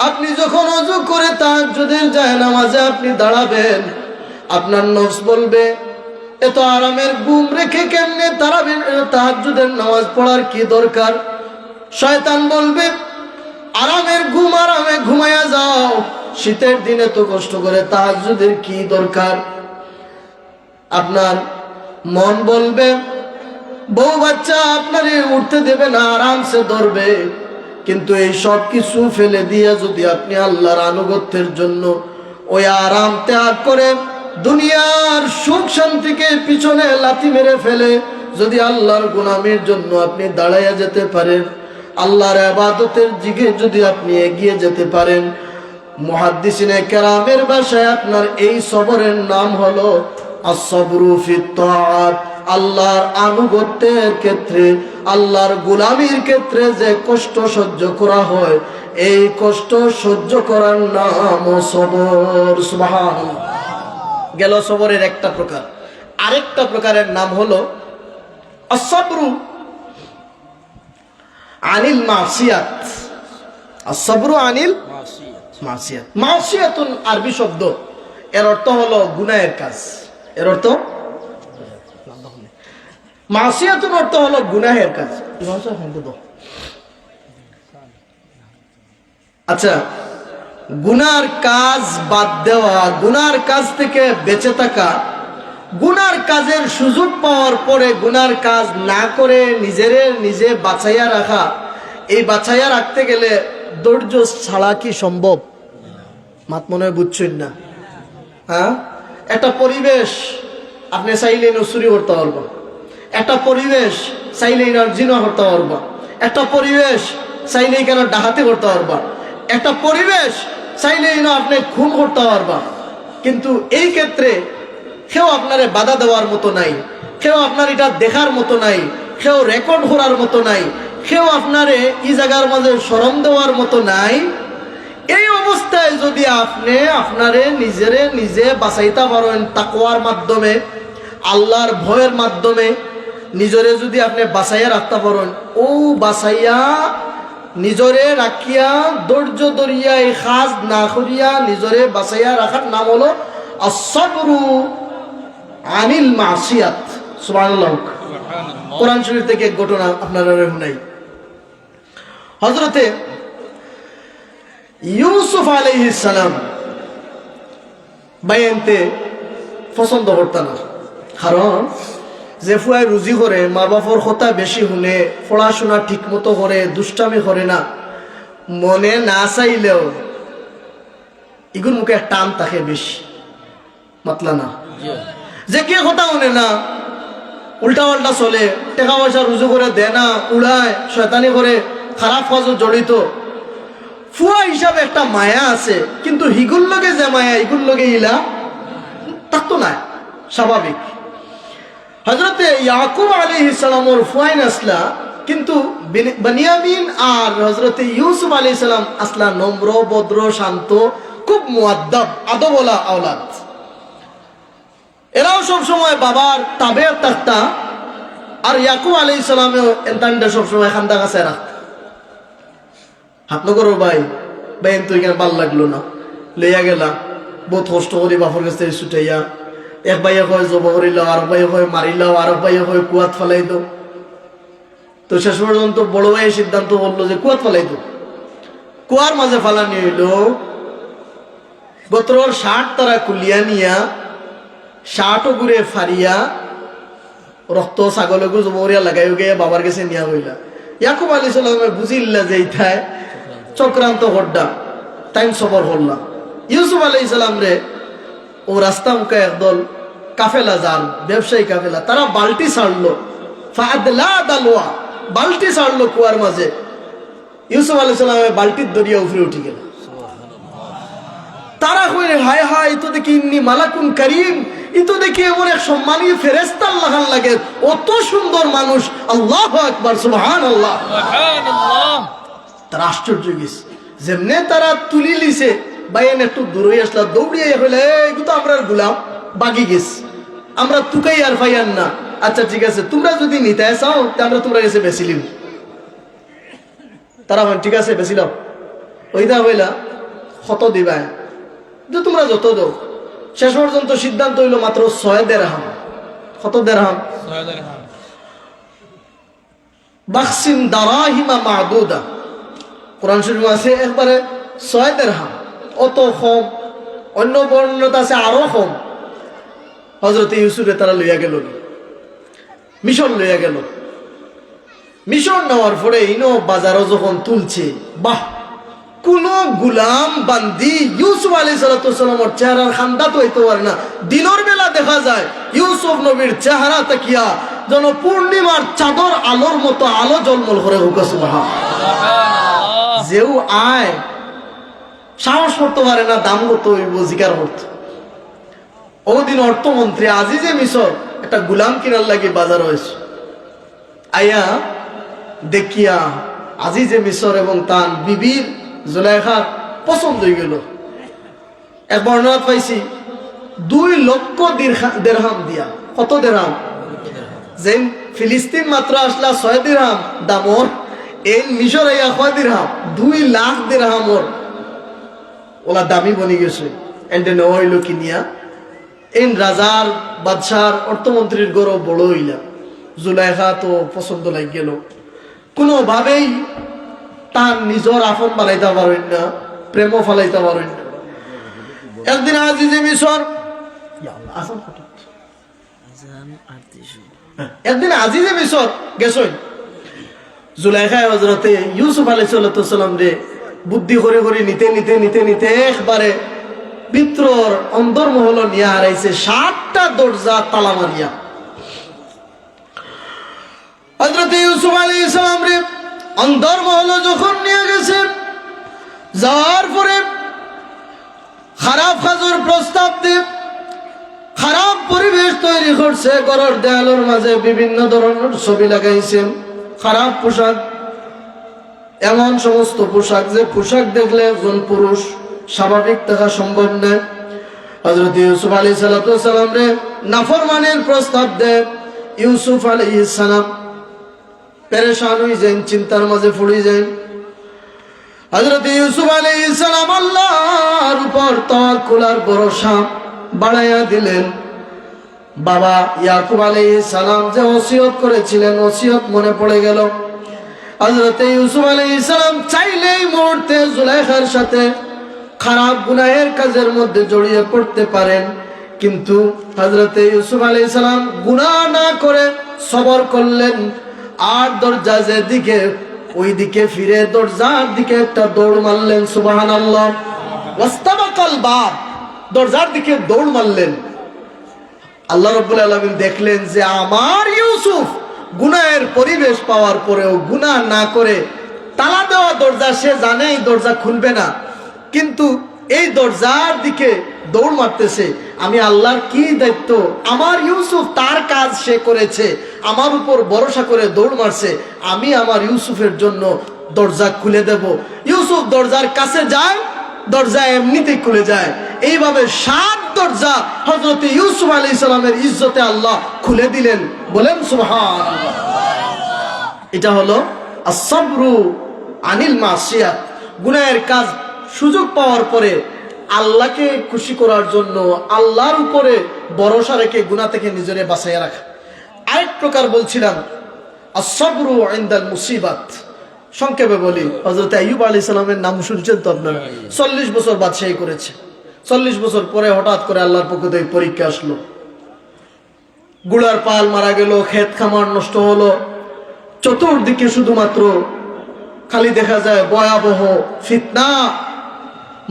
আপনি যখন ওযু করে তাহাজ্জুদের জায়নামাজে আপনি দাঁড়াবেন, আপনার নফস বলবে এত আরামের ঘুম রেখে কেমনে তাহাজ্জুদের নামাজ পড়ার কি দরকার। শয়তান বলবে আরামের ঘুম আরামে ঘুমায়া যাও, শীতের দিনে তো কষ্ট করে তাহাজ্জুদের কি দরকার। আপনার মন বলবে বউ বাচ্চা আপনারে উঠতে দেবে না, আরামসে ধরবে, কিন্তু এই সব কিছু ফেলে দিয়ে যদি আপনি আল্লাহর আনুগত্যের জন্য ওই আরাম ত্যাগ করে দুনিয়ার সুখ শান্তিকে পিছনে লাথি মেরে ফেলে যদি আল্লাহর গোলামির জন্য আপনি দাঁড়াইয়া যেতে পারেন, আল্লাহর ইবাদতের দিকে যদি আপনি এগিয়ে যেতে পারেন, মুহাদ্দিসিনে কেরামের ভাষায় আপনার এই সবরের নাম হলো as-sabru ফিত তাআত। আল্লাহর আনুগত্যের ক্ষেত্রে, আল্লাহর গোলামির ক্ষেত্রে যে কষ্ট সহ্য করা হয়, এই কষ্ট সহ্য করার নাম সবর। সুবহানাল্লাহ। গেল সবরের একটা প্রকার। আরেকটা প্রকারের নাম হলো as-sabru আনিল মাসিয়াত। as-sabru আনিল মাসিয়াত। মাসিয়াতুন আরবি শব্দ, এর অর্থ হলো গুনাহের কাজ। এর অর্থ মাসিয়াতুন অর্থ হলো গুনাহের কাজ। আচ্ছা, গুনার কাজ বাদ দেওয়া, গুনার কাজ থেকে বেঁচে থাকা, গুনার কাজের সুযোগ পাওয়ার পরে গুনার কাজ না করে নিজে বাঁচাইয়া রাখা, এই বাঁচাইয়া রাখতে গেলে ধৈর্য ছাড়া কি সম্ভব? মাত মনে হয় বুঝছেন না। হ্যাঁ, একটা পরিবেশ আপনি চাইলে চুরি করতে পারবা, একটা পরিবেশ চাইলেই না জিনা করতে পারবা, একটা পরিবেশ চাইলেই কেন ডাকাতি করতে পারবা, একটা পরিবেশ চাইলেই না আপনি খুন করতে পারবা। কিন্তু এই ক্ষেত্রে কেউ আপনারে বাধা দেওয়ার মতো নাই, কেউ আপনার এটা দেখার মতো নাই, কেউ রেকর্ড করার মতো নাই, কেউ আপনারে এই জায়গার মাঝে শরম দেওয়ার মতো নাই। এই অবস্থায় যদি আপনি আপনারে নিজে বাঁচাইতে পারেন তাকওয়ার মাধ্যমে, আল্লাহর ভয়ের মাধ্যমে নিজরে যদি আপনি বাঁচাইয়া রাখতে পারেন, ও বাঁচাইয়া নিজরে রাখিয়া ধৈর্য ধরিয়া এই কাজ না করিয়া নিজরে বাঁচাইয়া রাখার নাম হলো আসসাবরু আনিল মাসিয়াত। সুবহানাল্লাহ। কোরআন শরীফ থেকে এক ঘটনা আপনারা শুনাই। হযরতে ইউসুফ আলাইহিস সালাম বাইনতে পছন্দ করতেন না, কারণ যে ফুয়ায় রুজি করে, মা বাপর কথা বেশি শুনে, পড়াশোনা ঠিক মতো করে, দুষ্টামি করে না, মনে না চাইলেও এগুর মুখে টান থাকে বেশি, মাতলা না, যে কে কথা শুনে না, উল্টা পাল্টা চলে, টাকা পয়সা রুজু করে দেয় না, উড়ায়, শয়তানি করে, খারাপ কাজও জড়িত। ফুয়া হিসাবে একটা মায়া আছে, কিন্তু হিগুর লগে যে মায়া ইগুর লগে ইলা তার তো নাই, স্বাভাবিক। হযরতে ইয়াকুব আলাইহিস সালামের ফুয়াইন আসলা, কিন্তু বেনিয়ামিন আর হযরতে ইউসুফ আলাইহিস সালাম আসলা নম্র, ভদ্র, শান্ত, খুব মুআদ্দাব, আদবওয়ালা আওলাদ। এরাও সব সময় বাবার তাবে থাকতা, আর ইয়াকুব আলাইহিস সালামেও এন্তানটা সব সময় খান্দা কাছে রাখত। হাত নগরো ভাই তো এখানে ভাল লাগলো না, লইয়া গেলা, বহুত কষ্ট করি বাপর কাছে ছুটাইয়া, এক ভাইয়া কয় জব করিলাও, আর ভাইয়া কয় মারিলাও, আর ভাইয়া কয় কুয়াত ফেলাই দো। তো শেষ পর্যন্ত বড় ভাইয়ের সিদ্ধান্ত বললো যে কুয়াত ফেলাই দো। কুয়ার মাঝে ফালানি হইল, গোত্রর শার্ট তারা কুলিয়া নিয়া, শার্টও ঘুরে ফারিয়া, রক্ত ছাগলকে জবরিয়া লাগাই গিয়ে বাবার কাছে নিয়া হইলা। ইয়াকুব আলাইহিস সালামে বুঝিল্লা যে ইথায় চক্রান্ত হড্ডা, টাইম সবর হল্লা। ইউসুফ আলাইহিস সালাম রে ও রাস্তা মুখে একদল কাফেলা যান, ব্যবসায়ী কাফেলা, তারা বালতি ছাড়লো, ফাদলা দালওয়া, বালতি ছাড়লো কুয়ার মাঝে। ইউসুফ আলাইহিস সালামে বালতির দরিয়া উপরে উঠে গেল। তারা কইলে হায় হায়, তো দেখি ইন্নি মালাকুন কারীম, ইতো দেখি এমন এক সম্মানীয় ফেরেশতা আল্লাহর লাগে, অত সুন্দর মানুষ, আল্লাহু আকবার, সুবহানাল্লাহ, সুবহানাল্লাহ। তারা আশ্চর্য গেছে, যেমনে তারা তুলি লিছে, বাইন একটু দূরে আসলা, দৌড়িয়ে হইলে এগুলো তো আমরা গুলাম বাগি গেছি, আমরা তুকাই আর ফাইয়ান না। আচ্ছা ঠিক আছে, তোমরা যদি নিতে চাও আমরা তোমরা কাছে বেশি লিব। তারা ঠিক আছে বেশি লাও, ওইটা হইলা কত দিবা, যে তোমরা যত দাও। শেষ পর্যন্ত সিদ্ধান্ত হইল মাত্র 6 দিরহাম। কত দিরহাম? 6 দিরহাম। বাকসিম দারাহিমা মাদুদা, কোরআন শরীফে আছে একবারে 6 দিরহাম, অত কম। অন্য বর্ণনা আছে আরো কম। হযরতে ইউসুফে তারা লইয়া গেল, মিশর লইয়া গেল। মিশর নেওয়ার পরে ইনো বাজারও যখন তুলছে, বাহ, কোন গুলাম বান্দি ইউসুফ আলাইহিস সালামের চেহারার খান্দা তো হইতে পারে না। দিনের বেলা দেখা যায় ইউসুফ নবীর চেহারা তাকিয়া যেন পূর্ণিমার চাদর আলোর মতো আলো জলমল করে হুকা, সুবহানাল্লাহ। যেও আয় সাহস করতে পারে না, দাম কত হইব জিকার করত। ওদিন অর্থমন্ত্রী আজিজে মিশর একটা গুলাম কিনার লাগে বাজার হয়েছে, আয়া দেখিয়া আজিজে মিশর এবং তার বিবির জুলাইখার পছন্দ হয়ে গেল। এক বর্ণনা পাইছি 2 লক্ষ দিরহাম দিয়া। কত দিরহাম? যেন ফিলিস্তিন মাত্র আসলা 6 দিরহাম দামর, এই মিশর আইয়া 6 দিরহাম, 2 লাখ দিরহামর ওলা দামি বনি গেছে। এন্ডে নেওয়া হইল কিনিয়া, এই রাজার বাদশার অর্থমন্ত্রীর গৌরব বড় হইলা। জুলাইখা তো পছন্দ লাগ গেল, কোনোভাবেই তার নিজর আফন বানাইতে পারেন না, প্রেমও ফালাইতে পারেন না। একদিন আজিজে মিশর একদিন আজিজে মিশর গেছই জুলাইখায় হযরতে ইউসুফ আলাইহিস সালাম রে বুদ্ধি করে করে নিতে নিতে নিতে নিতে একবারে ভিতর অন্তর্মহল নিয়ে হারাইছে 7টা দরজা তালা মারিয়া। হযরতে ইউসুফ আলাইহিস সালাম রে অন্তর্মহল যখন নিয়ে গেছে, যাওয়ার পরে খারাপ কাজের প্রস্তাব দিয়ে খারাপ পরিবেশ তৈরি করছে। ঘরের দেয়ালের মাঝে বিভিন্ন ধরনের ছবি লাগাইছে, খারাপ পোশাক, এমন সমস্ত পোশাক যে পোশাক দেখলে একজন পুরুষ স্বাভাবিক থাকা সম্ভব নয়। হযরত ইউসুফ আলাইহিস সালাম রে নাফরমানের প্রস্তাব দেয়। ইউসুফ আলাইহিস সালাম পেরেশান হয়ে যান, চিন্তার মাঝে পড়ে যান। হযরত ইউসুফ আলাইহিস সালাম আল্লাহর উপর তাওয়াক্কুল আর ভরসা বাড়াইয়া দিলেন। বাবা ইয়াকুব আলাইহিস সালাম যে ওসিয়ত করেছিলেন, ওসিয়ত মনে পড়ে গেল। হযরত ইউসুফ আলাইহিস সালাম চাইলেই মুহূর্তে জুলাইখার সাথে খারাপ গুনাহের কাজের মধ্যে জড়িয়ে পড়তে পারেন, কিন্তু হযরত ইউসুফ আলাইহিস সালাম গুনাহ না করে সবর করলেন। আর দরজা যে দিকে ওই দিকে ফিরে দরজার দিকে একটা দৌড় মারলেন। সুবহানাল্লাহ। ওয়াস্তাবাকাল বাব, দরজার দিকে দৌড় মারলেন। আল্লাহ রাব্বুল আলামিন দেখলেন যে আমার ইউসুফ গুনাহের পরিবেশ পাওয়ার পরেও গুনাহ না করে তালা দেওয়া দরজা, সে জানে এই দরজা খুলবে না, কিন্তু এই দরজার দিকে দৌড় মারতেছে। আমি আল্লাহর কি দায়িত্ব, আমার ইউসুফ তার কাজ সে করেছে, আমার উপর ভরসা করে দৌড় মারছে, আমি আমার ইউসুফের জন্য দরজা খুলে দেব। ইউসুফ দরজার কাছে যায়, দরজা এমনিতেই খুলে যায়। এইভাবে 7 দরজা হযরত ইউসুফ আলাইহিস সালামের ইজ্জতে আল্লাহ খুলে দিলেন। বলেন সুবহানাল্লাহ। এটা হলো আস-সাবরু আনিল মাসিয়াত। গুনাহের কাজ সুযোগ পাওয়ার পরে আল্লাহকে খুশি করার জন্য আল্লাহর উপরে ভরসা রেখে গুনাহ থেকে নিজেরে বাঁচাইয়া রাখা। আরেক প্রকার বলছিলাম আস-সাবরু ইনদাল মুসিবাত। সংক্ষেপে বলি, হযরত আইয়ুব আলাইহিস সালামের নাম শুনছেন তো আপনারা। 40 বছর বাদশাহী করেছে। 40 বছর পরে হঠাৎ করে আল্লাহর পক্ষ থেকে পরীক্ষা আসলো। গুড়ার পাল মারা গেল, ক্ষেত খামার নষ্ট হলো, চতুর্দিকে শুধুমাত্র খালি দেখা যায় ভয়াবহ ফিতনা,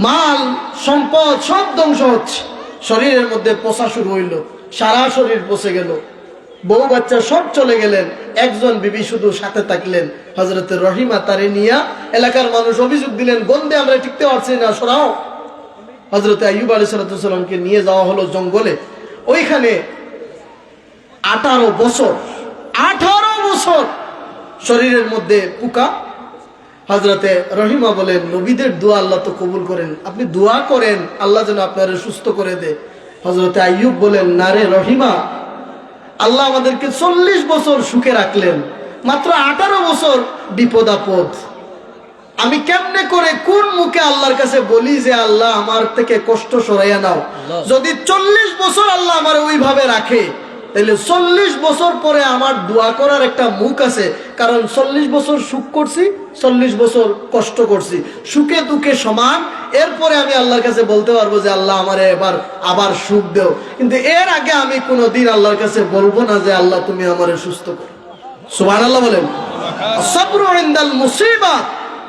মাল সম্পদ সব ধ্বংস হচ্ছে। শরীরের মধ্যে পচা শুরু হইল, সারা শরীর পচে গেল, বউ বাচ্চা সব চলে গেলেন। একজন বিবি শুধু সাথে থাকলেন, হযরতে রহিমা। তারে নিয়া এলাকার মানুষ অভিযোগ দিলেন, গন্ধে আমরা টিকতে পারছি না, সরাও। হযরতে আইয়ুব আলাইহিস সালামকে নিয়ে যাওয়া হলো জঙ্গলে। ওইখানে 18 বছর শরীরের মধ্যে পোকা। হযরতে রহিমা বলেন, নবীদের দোয়া আল্লাহ তো কবুল করেন, আপনি দোয়া করেন আল্লাহ যেন আপনারে সুস্থ করে দে। হযরতে আইয়ুব বলেন, না রে রহিমা, আল্লাহ আমাদেরকে 40 বছর সুখে রাখলেন, মাত্র 18 বছর বিপদ আপদ। আমি কেমনে করে কোন মুখে আল্লাহর কাছে বলি যে আল্লাহ আমার থেকে কষ্ট সরাইয়া নাও? যদি 40 বছর আল্লাহ আমার ওইভাবে রাখে, তাহলে 40 বছর পরে আমার দোয়া করার একটা মুখ আছে। কারণ 40 বছর সুখ করছি, 40 বছর কষ্ট করছি, সুখে দুঃখে সমান। এরপরে আমি আল্লাহর কাছে বলতে পারবো যে আল্লাহ আমারে এবার আবার সুখ দেও, কিন্তু এর আগে আমি কোনোদিন আল্লাহর কাছে বলবো না যে আল্লাহ তুমি আমারে সুস্থ করো। সুবহানাল্লাহ বলেন। সাবরু ইনদাল মুসিবাত,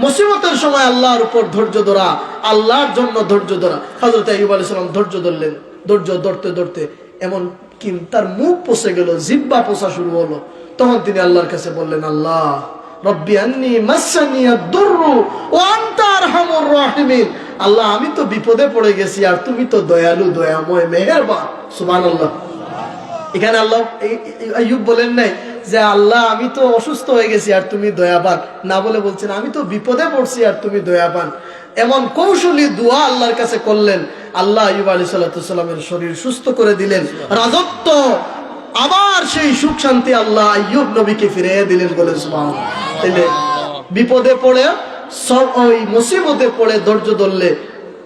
মুসিবতের সময় আল্লাহর উপর ধৈর্য ধরা, আল্লাহর জন্য ধৈর্য ধরা। হযরত আইয়ুব আলাইহিস সালাম ধৈর্য ধরলেন। ধৈর্য ধরতে ধরতে এমন কি তার মুখ পচে গেল, জিহ্বা পচা শুরু হলো। তখন তিনি আল্লাহর কাছে বললেন, আল্লাহ রব্বি আন্নী মাসসানিয়াদ দুররু ওয়া আনতা আরহামুর রাহিমিন। আল্লাহ আমি তো বিপদে পড়ে গেছি, আর তুমি তো দয়ালু, দয়াময়, মেহেরবান। সুবহানাল্লাহ। এখানে আল্লাহ আইয়ুব বলেন নাই যে আল্লাহ আমি তো অসুস্থ হয়ে গেছি আর তুমি দয়াবান, না বলে বলছেন আমি তো বিপদে পড়ছি আর তুমি দয়াবান। এমন কৌশলী দোয়া আল্লাহর কাছে করলেন, আল্লাহ আইয়ুব আলাইহিস সালামের শরীর সুস্থ করে দিলেন। রাজত্ব আবার সেই সুখ শান্তি আল্লাহ আইয়ুব নবীকে ফিরিয়ে দিলেন। বলে সুবহানাল্লাহ। তাইলে বিপদে পড়ে, ওই মুসিবতে পড়ে ধৈর্য ধরলে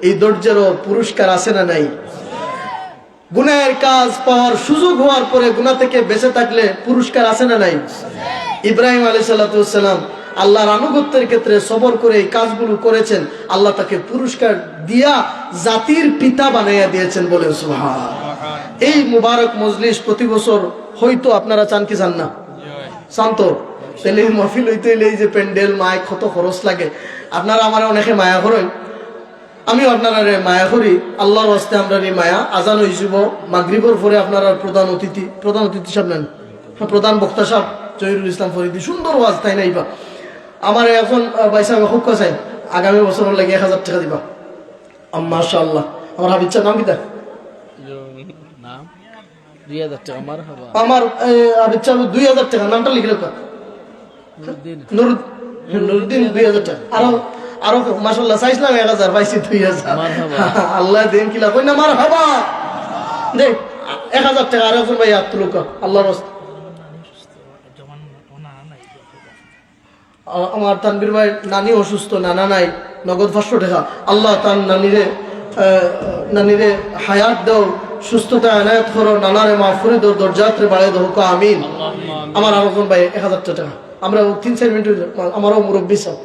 এই ধৈর্যেরও পুরস্কার আছে না নাই? গুনাহের কাজ পাওয়ার সুযোগ হওয়ার পরে গুনাহ থেকে বেঁচে থাকলে পুরস্কার আছে না নাই? ইব্রাহিম আলাইহিস সালাম আল্লাহর আনুগত্যের ক্ষেত্রে সবর করে এই কাজগুলো করেছেন, আল্লাহ তাকে পুরস্কার দিয়া জাতির পিতা বানাইয়া দিয়েছেন। বলেন সুবহানাল্লাহ। এই মুবারক মজলিস প্রতি বছর হয়তো আপনারা চান কি চান না? চান তো? তাহলে এই মহফিল হইতে হইলে এই যে প্যান্ডেল মাইক কত খরচ লাগে, আপনারা আমার অনেকে মায়া করেন, আমিও আপনারা মায়া করি। আল্লাহর ওয়াস্তে আমরা মায়া আজান হইব মাগরিবর পরে আপনারা প্রধান অতিথি সাহেব নেন, প্রধান বক্তা সাহেব জহিরুল ইসলাম ফরিদি, সুন্দর ওয়াজ তাই নাইবা। আমার এখন ভাই সাহেব খুব চাই আগামী বছর লাগে 1000 টাকা দিবা। মাশাআল্লাহ। আমার হাবিব নাম কি তার? নাম 2000 টাকা মারহাবা। আমার হাবিব 2000 টাকা, নামটা লিখে রাখা নুরুদ্দিন 2000 টাকা। আরো মাশাআল্লাহ চাইছিলাম 1000 পাইছি 2000। আল্লাহ দেন কিলা কই না মারহাবা দে 1000 টাকা। আর এখন ভাই আত্মুল আল্লাহর রাস্তা। আমার তানবীর ভাই নানি অসুস্থ, নানা নাই, নগদ 500 টাকা। আল্লাহ তার নানিরে হায়াত দাও, সুস্থতা এনায়েত করো, নানারে মাফুরি দাও, দরজাতে বাড়াই দাও, আমিন। আমার আর এখন ভাই 1000 টাকা। আমরা 3-4 মিনিট আমারও মুরব্বী সাহেব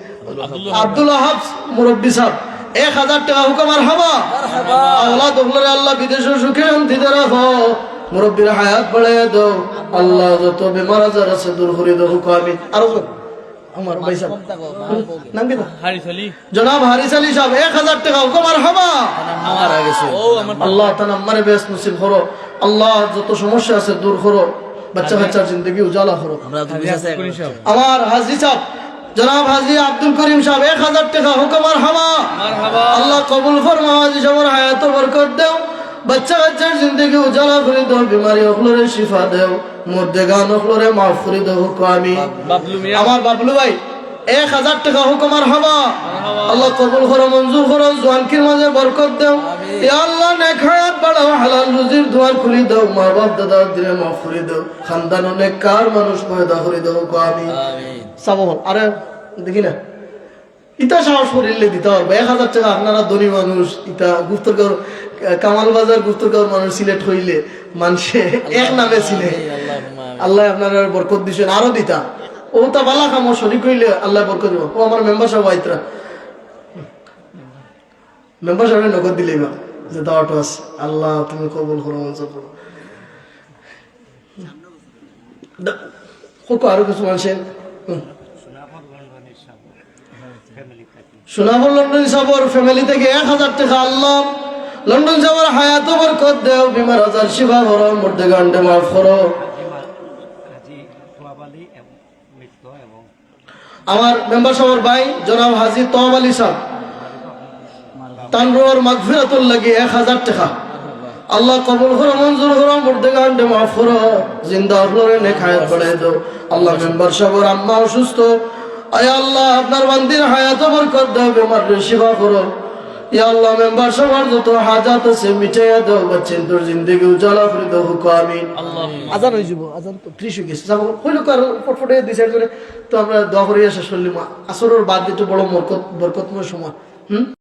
আব্দুল ওয়াহাব মুরব্বী সাহেব 1000 টাকা হুকুম মারহাবা। আওলাদ ওগুলোরে আল্লাহ বিদেশে সুখে শান্তিতে রাখো, মুরব্বীর হায়াত বাড়াইয়া দাও, আল্লাহ যত বেমার আজার আছে দূর করে দাও, হুকুম আমিন। আরো আমার ভাই সাহেব নাম কি? হারিস আলী। জনাব হারিস আলী সাহেব 1000 টাকা হুকুম মারহাবা। আমার আগে ও আমার আল্লাহ তাআলা আমারে বেশ নসিব করো, আল্লাহ যত সমস্যা আছে দূর করো, বাচ্চা কাচ্চার জিন্দেগি উজালা করো। আমার হাজী সাহেব জনাব হাজী আব্দুল করিম সাহেব 1000 টাকা হুকুম মারহাবা। আল্লাহ কবুল ফরমাও, হাজী সাহেবের হায়াত বরকত দাও, বাচ্চা কাচ্চার জিন্দেগি উজালা করে দাও, বিমারি ওগুলোরে শিফা দাও, মুর্দেগান ওগুলোরে মাফ করে দাও, হুকুম আমিন। আমার বাবলু ভাই 1000 টাকা হুকুম মারহাবা। আল্লাহ কবুল করো, মঞ্জুর করো, জওয়ানকির মাঝে বরকত দাও, ইয়া আল্লাহ নেক হায়াত বাড়াও, হালাল রুজির দুয়ার খুলে দাও, মা বাপ দাদা দিলে মাফ করে দাও, খানদান অনেক কার মানুষ পয়দা করে দাও, হুকুম আমিন। সাবল আরে দেখি না ইটা সাহস করিলে দিতে পারবো 1000 টাকা। আপনারা ধনী মানুষ, ইটা গুপ্তগর কামাল বাজার গুপ্তগর মানুষ সিলেট হইলে মানুষে এক নামে চিনে, আল্লাহ আপনারা বরকত দিছেন, আরো দিতা ও তা বালা কাম শরীক হইলে আল্লাহ বরকত দিব। ও আমার মেম্বার সাহেব আইতরা মেম্বার সাহেব নগদ দিলেই বা যে দাওয়াটা আছে, আল্লাহ তুমি কবুল করো, মঞ্জুর করো। আরো কিছু মানুষের সোনাপুর লন্ডন সাবর ফ্যামিলি থেকে 1000 টাকা। আল্লাহ লন্ডন সাবর হায়াত বরকত দাও, বিমার আজার শিফা করো, মুর্দেগান্ডে মাফ করো। আমার মেম্বার সাহেবের ভাই জনাব হাজী তোয়াব আলী সাহেব তানরুর মাগফিরাতুল লাগি 1000 টাকা। আল্লাহ কবুল করো, মঞ্জুর করো, মুর্দেগান্ডে মাফ করো, জিন্দা হলরে নেক হায়াত বাড়াই দাও। আল্লাহ মেম্বার সাহেবের আম্মা অসুস্থ, আয় আল্লাহ আপনার বান্দির হায়াত বরকত দাও, বেমার শিফা করো, ইয়া আল্লাহ মেম্বার সবার যত হাজাত আছে মিটাইয়া দাও, বাচ্চাদের জিন্দেগি উজালা করে দাও, হুকুম আমিন। আজান হয়ে যাব, আজান তো 30 হয়ে গেছে, যাবো হইলো কার ফটফটে ডিসাইড করে তো আমরা দোয়া করিয়া শেষ করলাম। আসরের বাদ দিতে বড় বরকতময় সময়।